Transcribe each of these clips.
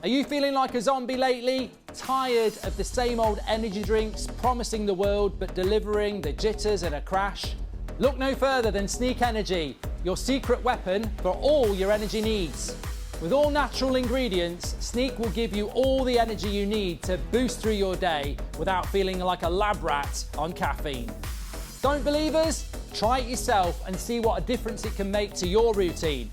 Are you feeling like a zombie lately? Tired of the same old energy drinks promising the world but delivering the jitters and a crash? Look no further than Sneak Energy, your secret weapon for all your energy needs. With all natural ingredients, Sneak will give you all the energy you need to boost through your day without feeling like a lab rat on caffeine. Don't believe us? Try it yourself and see what a difference it can make to your routine.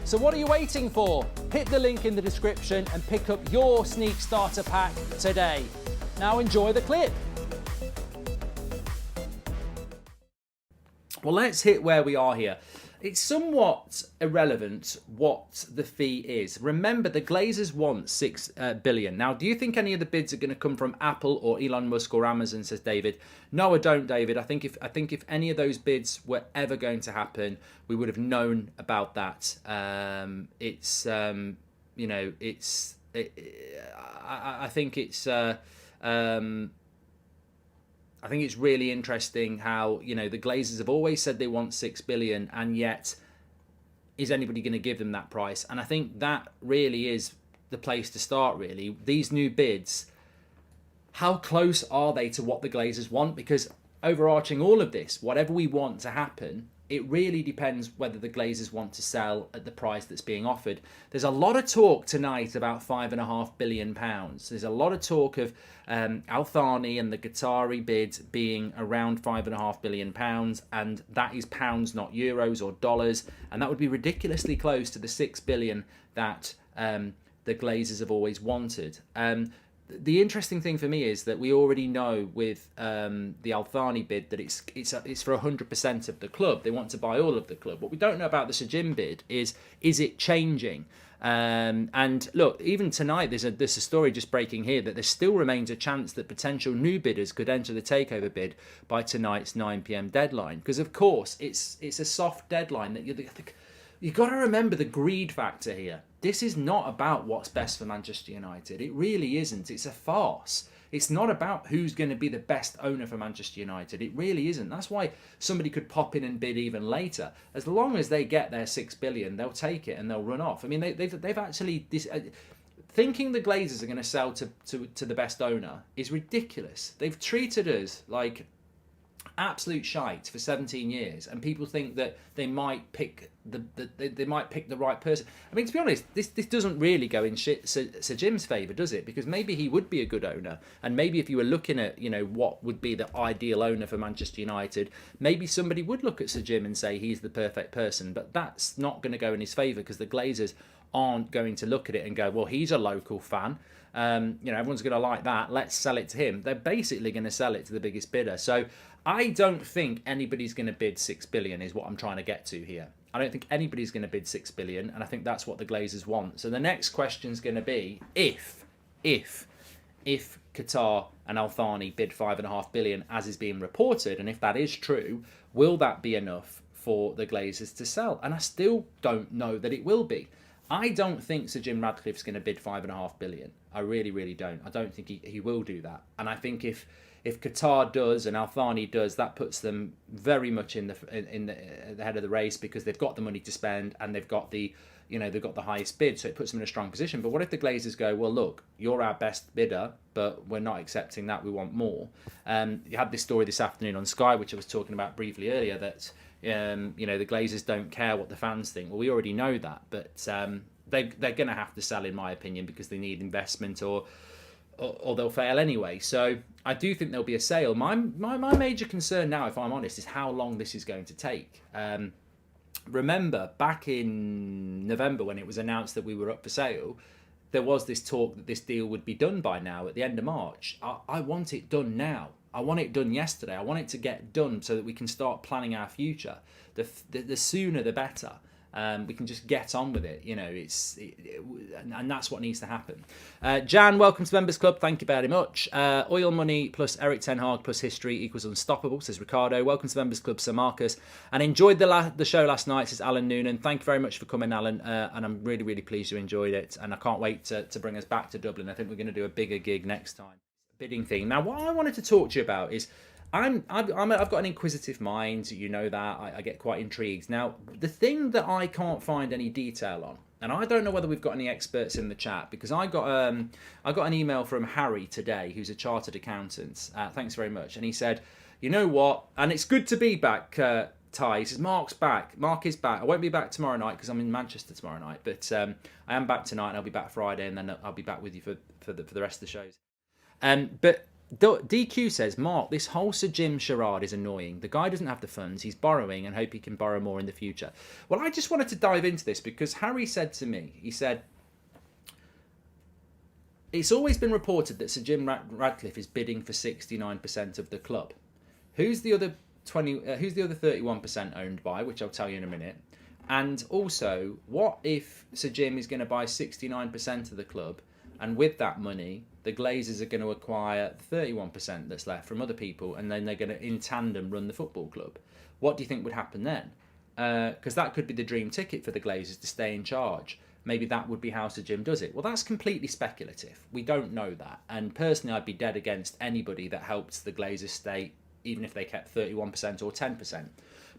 So what are you waiting for? Hit the link in the description and pick up your Sneak Starter Pack today. Now enjoy the clip. Well, let's hit where we are here. It's somewhat irrelevant what the fee is. Remember, the Glazers want $6 billion. Now, do you think any of the bids are going to come from Apple or Elon Musk or Amazon, says David? No, I don't, David. I think if any of those bids were ever going to happen, we would have known about that. I think it's really interesting how, the Glazers have always said they want $6 billion, and yet is anybody going to give them that price? And I think that really is the place to start, really. These new bids, how close are they to what the Glazers want? Because overarching all of this, whatever we want to happen, it really depends whether the Glazers want to sell at the price that's being offered. There's a lot of talk tonight about £5.5 billion. There's a lot of talk of Al Thani and the Qatari bid being around £5.5 billion, and that is pounds, not euros or dollars, and that would be ridiculously close to the $6 billion that the Glazers have always wanted. The interesting thing for me is that we already know with the Al Thani bid that it's for 100% of the club. They want to buy all of the club. What we don't know about the Sajim bid is it changing? And look, even tonight there's a story just breaking here that there still remains a chance that potential new bidders could enter the takeover bid by tonight's 9 p.m. deadline. Because of course it's a soft deadline that you've got to remember the greed factor here. This is not about what's best for Manchester United. It really isn't. It's a farce. It's not about who's going to be the best owner for Manchester United. It really isn't. That's why somebody could pop in and bid even later. As long as they get their $6 billion, they'll take it and they'll run off. I mean, they've actually thinking the Glazers are going to sell to the best owner is ridiculous. They've treated us like absolute shite for 17 years, and people think that they might pick the right person. I mean, to be honest, this doesn't really go in Sir Jim's favour, does it? Because maybe he would be a good owner, and maybe if you were looking at what would be the ideal owner for Manchester United, maybe somebody would look at Sir Jim and say he's the perfect person. But that's not going to go in his favour, because the Glazers aren't going to look at it and go, well, he's a local fan. Everyone's going to like that. Let's sell it to him. They're basically going to sell it to the biggest bidder. So I don't think anybody's going to bid $6 billion is what I'm trying to get to here. I don't think anybody's going to bid $6 billion, and I think that's what the Glazers want. So the next question is going to be if Qatar and Al Thani bid $5.5 billion, as is being reported, and if that is true, will that be enough for the Glazers to sell? And I still don't know that it will be. I don't think Sir Jim Radcliffe's going to bid $5.5 billion. I really, really don't. I don't think he will do that. And I think if Qatar does and Al Thani does, that puts them very much in the head of the race, because they've got the money to spend and they've got the highest bid, so it puts them in a strong position. But what if the Glazers go, well, look, you're our best bidder, but we're not accepting that, we want more. You had this story this afternoon on Sky, which I was talking about briefly earlier, that the Glazers don't care what the fans think. Well, we already know that, but they're going to have to sell, in my opinion, because they need investment, or they'll fail anyway. So I do think there'll be a sale. My major concern now, if I'm honest, is how long this is going to take. Remember, back in November, when it was announced that we were up for sale, there was this talk that this deal would be done by now, at the end of March. I want it done now. I want it done yesterday. I want it to get done so that we can start planning our future. The sooner the better. We can just get on with it, and that's what needs to happen. Jan, welcome to Members Club. Thank you very much. Oil money plus Eric Ten Hag plus history equals unstoppable, says Ricardo. Welcome to Members Club, Sir Marcus. And enjoyed the show last night, says Alan Noonan. Thank you very much for coming, Alan. And I'm really, really pleased you enjoyed it. And I can't wait to bring us back to Dublin. I think we're going to do a bigger gig next time. Bidding thing. Now, what I wanted to talk to you about is I've got an inquisitive mind, you know that. I get quite intrigued. Now, the thing that I can't find any detail on and I don't know whether we've got any experts in the chat, because I got an email from Harry today, who's a chartered accountant. Thanks very much. And he said, you know what? And it's good to be back, Ty. He says, Mark's back. Mark is back. I won't be back tomorrow night because I'm in Manchester tomorrow night, but I am back tonight, and I'll be back Friday, and then I'll be back with you for the rest of the shows. But DQ says, Mark, this whole Sir Jim charade is annoying. The guy doesn't have the funds. He's borrowing and hope he can borrow more in the future. Well, I just wanted to dive into this because Harry said to me, he said, it's always been reported that Sir Jim Ratcliffe is bidding for 69% of the club. Who's the other 31% owned by, which I'll tell you in a minute. And also, what if Sir Jim is going to buy 69% of the club, and with that money, the Glazers are going to acquire 31% that's left from other people, and then they're going to, in tandem, run the football club? What do you think would happen then? Because that could be the dream ticket for the Glazers, to stay in charge. Maybe that would be how Sir Jim does it. Well, that's completely speculative. We don't know that. And personally, I'd be dead against anybody that helped the Glazers stay, even if they kept 31% or 10%.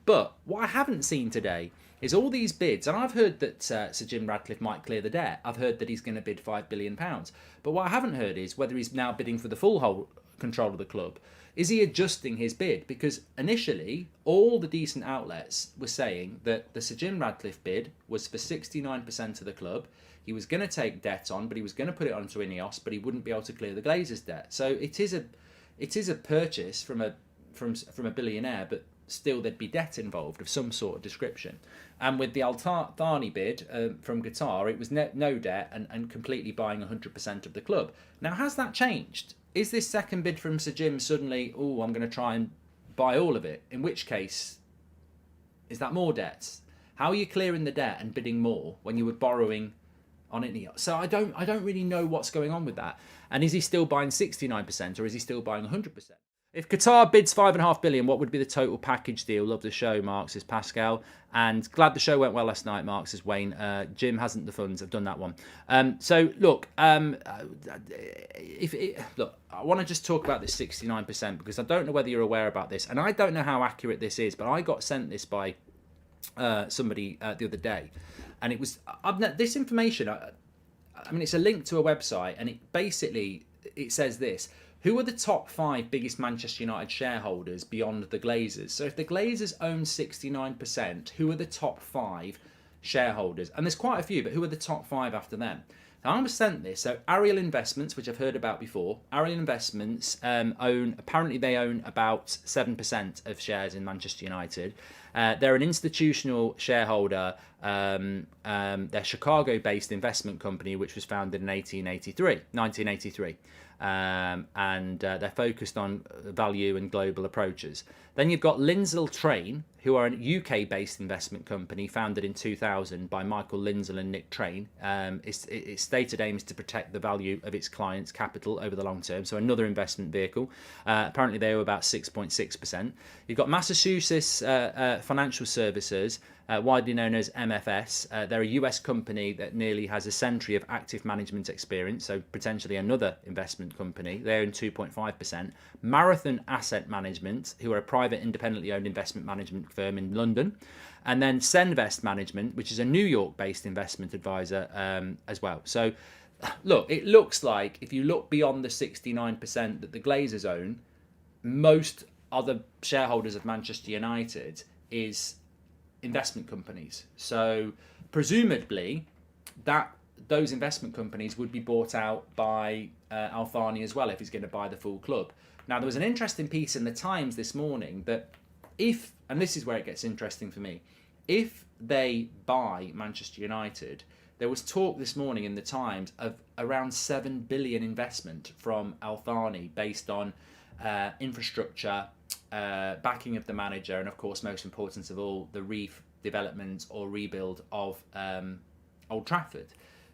But what I haven't seen today is all these bids, and I've heard that Sir Jim Ratcliffe might clear the debt. I've heard that he's going to bid £5 billion. But what I haven't heard is whether he's now bidding for the full whole control of the club. Is he adjusting his bid? Because initially, all the decent outlets were saying that the Sir Jim Ratcliffe bid was for 69% of the club. He was going to take debt on, but he was going to put it onto Ineos, but he wouldn't be able to clear the Glazers' debt. So it is a purchase from a billionaire, but still there'd be debt involved of some sort of description. And with the Al Thani bid from Qatar, it was no debt and completely buying 100% of the club. Now, has that changed? Is this second bid from Sir Jim suddenly, oh, I'm going to try and buy all of it? In which case, is that more debts? How are you clearing the debt and bidding more when you were borrowing on it? So I don't really know what's going on with that. And is he still buying 69% or is he still buying 100%? If Qatar bids $5.5 billion, what would be the total package deal? Love the show, Mark, says Pascal. And glad the show went well last night, Mark, says Wayne. Jim hasn't the funds. I've done that one. So, look, I want to just talk about this 69% because I don't know whether you're aware about this. And I don't know how accurate this is, but I got sent this by somebody the other day. And it was this information. I mean, it's a link to a website, and it says this. Who are the top 5 biggest Manchester United shareholders beyond the Glazers? So if the Glazers own 69%, who are the top 5 shareholders? And there's quite a few, but who are the top 5 after them? Now, I was sent this. So Ariel Investments, which I've heard about before, Ariel Investments apparently they own about 7% of shares in Manchester United. They're an institutional shareholder. They're Chicago-based investment company, which was founded in 1983. And they're focused on value and global approaches. Then you've got Lindsell Train, who are a UK-based investment company founded in 2000 by Michael Lindsell and Nick Train. Its stated aim is to protect the value of its clients' capital over the long term. So another investment vehicle. Apparently they owe about 6.6%. You've got Massachusetts Financial Services, widely known as MFS. They're a US company that nearly has a century of active management experience, so potentially another investment company. They own 2.5%. Marathon Asset Management, who are a private independently owned investment management firm in London. And then Senvest Management, which is a New York-based investment advisor as well. So, look, it looks like if you look beyond the 69% that the Glazers own, most other shareholders of Manchester United is investment companies. So presumably those investment companies would be bought out by Al Thani as well if he's going to buy the full club. Now, there was an interesting piece in the Times this morning that and this is where it gets interesting for me, if they buy Manchester United, there was talk this morning in the Times of around 7 billion investment from Al Thani based on infrastructure, backing of the manager, and of course, most important of all, the redevelopment or rebuild of Old Trafford.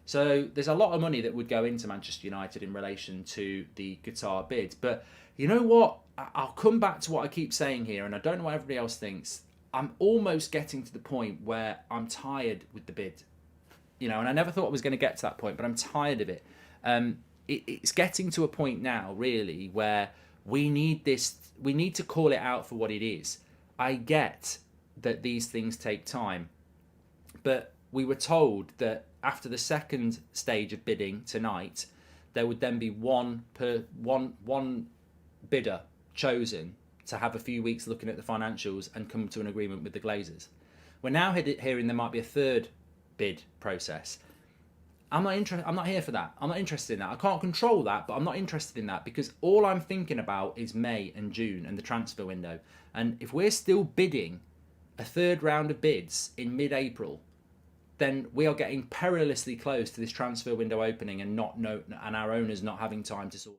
So there's a lot of money that would go into Manchester United in relation to the Qatar bid. But you know what? I'll come back to what I keep saying here, and I don't know what everybody else thinks. I'm almost getting to the point where I'm tired with the bid. And I never thought I was going to get to that point, but I'm tired of it. It's getting to a point now, really, where we need to call it out for what it is. I get that these things take time, but we were told that after the second stage of bidding tonight, there would then be one bidder chosen to have a few weeks looking at the financials and come to an agreement with the Glazers. We're now hearing there might be a third bid process. I'm not here for that. I'm not interested in that. I can't control that, but I'm not interested in that, because all I'm thinking about is May and June and the transfer window. And if we're still bidding a third round of bids in mid-April, then we are getting perilously close to this transfer window opening and our owners not having time to sort